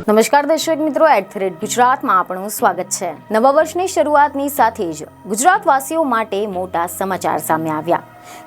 નમસ્કાર દર્શક મિત્રો, @ગુજરાતમાં આપનું સ્વાગત છે। નવા વર્ષની શરૂઆતની સાથે જ ગુજરાતવાસીઓ માટે મોટા સમાચાર સામે આવ્યા।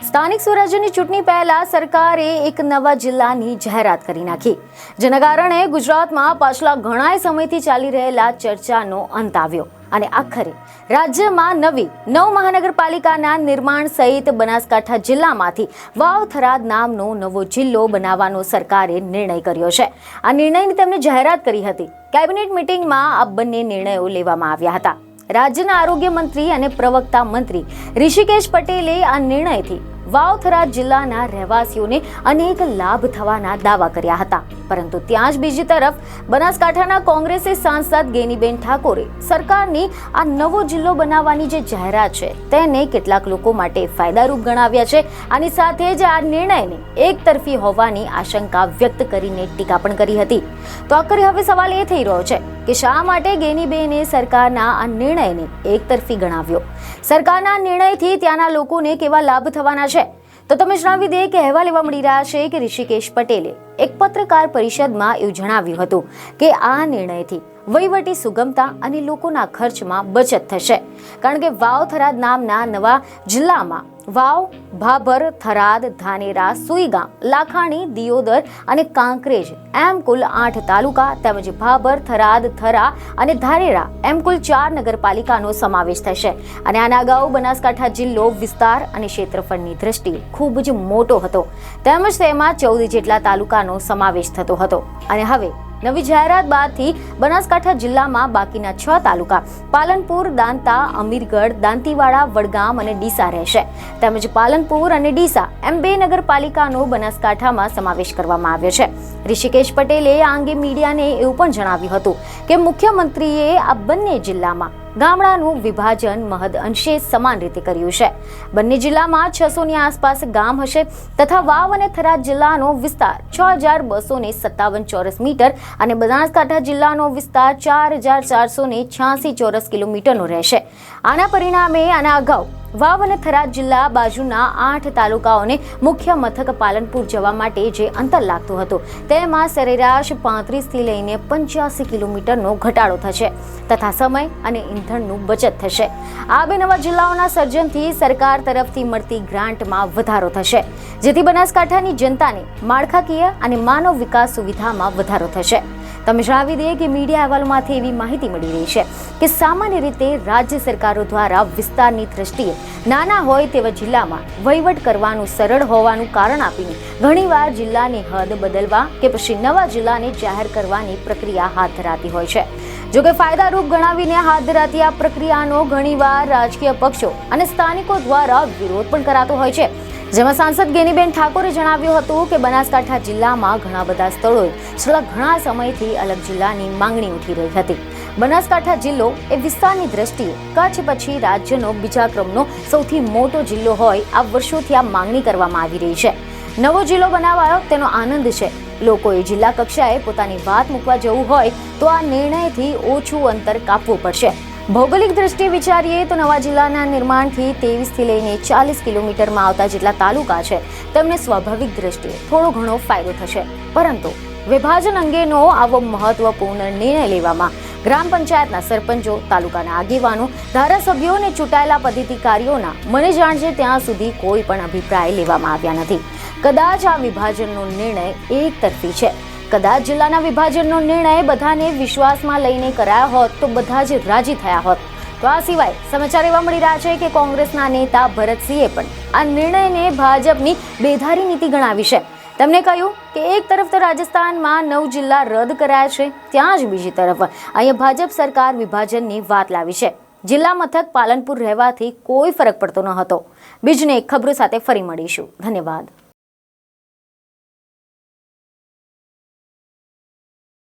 સ્થાનિક સ્વરાજ્યની ચૂંટણી પહેલા સરકારે એક નવા જિલ્લાની જાહેરાત કરી નાખી, જેના કારણે ગુજરાતમાં પાછલા ઘણા સમયથી ચાલી રહેલા ચર્ચાનો અંત આવ્યો અને આખરે રાજ્યમાં નવી 9 મહાનગરપાલિકાના નિર્માણ સહિત બનાસકાંઠા જિલ્લામાંથી વાવ થરાદ નામનો નવો જિલ્લો બનાવવાનો સરકારે નિર્ણય કર્યો છે। આ નિર્ણયની તેમણે જાહેરાત કરી હતી। કેબિનેટ મિટિંગમાં આ બંને નિર્ણયો લેવામાં આવ્યા હતા। રાજ્યના આરોગ્ય મંત્રી અને પ્રવક્તા મંત્રી ઋષિકેશ પટેલે આ નિર્ણયથી વાવ થરાદ જિલ્લાના રહેવાસીઓને અનેક લાભ થવાના દાવા કર્યા હતા, પરંતુ ત્યાં જ બીજી તરફ બનાસકાંઠાના કોંગ્રેસી સાંસદ ગેનીબેન ઠાકોરે સરકારની આ નવો જિલ્લો બનાવવાની જે જાહેરાત છે તેને કેટલાક લોકો માટે ફાયદારૂપ ગણાવ્યા છે। આની સાથે જ આ નિર્ણયને એકતરફી હોવાની આશંકા વ્યક્ત કરીને ટીકા પણ કરી હતી। તો આખરે હવે સવાલ એ થઈ રહ્યો છે કે શા માટે ગેનીબેને સરકારના આ નિર્ણયને એકતરફી ગણાવ્યો? સરકારના નિર્ણયથી ત્યાંના લોકોને કેવા લાભ થવાના છે? તો તમે જણાવી દે કે અહેવાલ એવા મળી રહ્યા છે કે ઋષિકેશ પટેલે એક પત્રકાર પરિષદમાં એવું જણાવ્યું હતું કે આ નિર્ણયથી વહીવટી સુગમતા અને લોકોના ખર્ચમાં બચત થશે, કારણ કે વાવ થરાદ નામના નવા જિલ્લામાં વાવ, ભાભર, થરાદ, ધાનેરા, સુઈગામ, લાખાણી, દિયોદર અને કાંકરેજ એમ કુલ 8 તાલુકા તેમજ ભાભર, થરાદ, થરા અને ધાનેરા એમ કુલ 4 નગરપાલિકાનો સમાવેશ થશે। અને આના અગાઉ બનાસકાંઠા જિલ્લો વિસ્તાર અને ક્ષેત્રફળની દ્રષ્ટિએ ખૂબ જ મોટો હતો, તેમજ તેમાં 14 જેટલા તાલુકાનો સમાવેશ થતો હતો। અને હવે નવી જાહેરાત બાદથી બનાસકાંઠા જિલ્લામાં બાકીના 6 તાલુકા પાલનપુર, દાંતા, અમીરગઢ, દાંતીવાડા, વડગામ અને ડીસા રહેશે, તેમજ પાલનપુર અને ડીસા એમ 2 નગરપાલિકાનો બનાસકાંઠામાં સમાવેશ કરવામાં આવ્યો છે। ઋષિકેશ પટેલે આ અંગે મીડિયાને એવું પણ જણાવ્યું હતું કે મુખ્યમંત્રીએ આ બંને જિલ્લામાં ગામડાનું વિભાજન મહદ અંશે સમાન રીતે કર્યું છે। બંને જિલ્લામાં 600ની આસપાસ ગામ હશે તથા વાવ અને થરાદ જિલ્લાનો વિસ્તાર 6257 ચોરસ મીટર અને બનાસકાંઠા જિલ્લાનો વિસ્તાર 4486 ચોરસ કિલોમીટરનો રહેશે। આના પરિણામે આના અગાઉ વાવ અને થરાદ જિલ્લા બાજુના 8 તાલુકાઓને મુખ્ય મથક પાલનપુર જવા માટે જે અંતર લાગતું હતું તેમાં સરેરાશ 35 થી લઈને 85 કિલોમીટરનો ઘટાડો થશે તથા સમય અને ઇંધણનું બચત થશે। આ બે નવા જિલ્લાઓના સર્જનથી સરકાર તરફથી મળતી ગ્રાન્ટમાં વધારો થશે, જેથી બનાસકાંઠાની જનતાને માળખાકીય અને માનવ વિકાસ સુવિધામાં વધારો થશે। તમે જણાવી દઈએ કે મીડિયા અહેવાલોમાંથી એવી માહિતી મળી રહી છે કે સામાન્ય રીતે રાજ્ય સરકારો દ્વારા વિસ્તારની દ્રષ્ટિએ નાના હોય તેવા જિલ્લામાં વહીવટ કરવાનું સરળ હોવાનું કારણ આપીને ઘણીવાર જિલ્લાની હદ બદલવા કે પછી નવા જિલ્લાને જાહેર કરવાની પ્રક્રિયા હાથ ધરાતી હોય છે। જોકે ફાયદારૂપ ગણાવીને હાથ ધરાતી આ પ્રક્રિયાનો ઘણીવાર રાજકીય પક્ષો અને સ્થાનિકો દ્વારા વિરોધ પણ કરાતો હોય છે, જેમાં સાંસદ ગેનીબેન ઠાકોરે જણાવ્યું હતું કે બનાસકાંઠા જિલ્લામાં ઘણા બધા સ્થળોએ છેલ્લા ઘણા સમયથી અલગ જિલ્લાની માંગણી ઉઠી રહી હતી। બનાસકાંઠા જિલ્લો એ વિસ્તારની દ્રષ્ટિએ કચ્છ પછી રાજ્યનો બીજા ક્રમનો સૌથી મોટો જિલ્લો હોય આ વર્ષોથી આ માંગણી કરવામાં આવી રહી છે। નવો જિલ્લો બનાવાયો તેનો આનંદ છે। લોકોએ જિલ્લા કક્ષાએ પોતાની વાત મૂકવા જવું હોય તો આ નિર્ણયથી ઓછું અંતર કાપવું પડશે। ભૌગોલિક દ્રષ્ટિએ વિચારીએ તો નવા જિલ્લાના નિર્માણથી 23 થી લઈને 40 કિલોમીટરમાં આવતા જેટલા તાલુકા છે તેમને સ્વાભાવિક દ્રષ્ટિએ થોડો ઘણો ફાયદો થશે, પરંતુ વિભાજન અંગેનો આવો મહત્વપૂર્ણ નિર્ણય લેવામાં ગ્રામ પંચાયતના સરપંચો, તાલુકાના આગેવાનો, ધારાસભ્યો અને ચૂંટાયેલા પદાધિકારીઓના મને જાણ છે ત્યાં સુધી કોઈ પણ અભિપ્રાય લેવામાં આવ્યા નથી। કદાચ આ વિભાજનનો નિર્ણય એકતરફી છે। કદાચ જિલ્લાના વિભાજનનો નિર્ણય બધાને વિશ્વાસમાં લઈને કરાયો હોત તો બધા જ રાજી થયા હોત। તો આ સિવાય સમાચાર એવા મળી રહ્યા છે કે કોંગ્રેસના નેતા ભરતસિંહે પણ આ નિર્ણયને ભાજપની બેધારી નીતિ ગણાવી છે। તેમણે કહ્યું કે એક તરફ તો રાજસ્થાનમાં 9 જિલ્લા રદ કરાયા છે, ત્યાં જ બીજી તરફ અહીંયા ભાજપ સરકાર વિભાજનની વાત લાવી છે। જિલ્લા મથક પાલનપુર રહેવાથી કોઈ ફરક પડતો ન હતો। બીજને એક ખબરો સાથે ફરી મળીશું। ધન્યવાદ।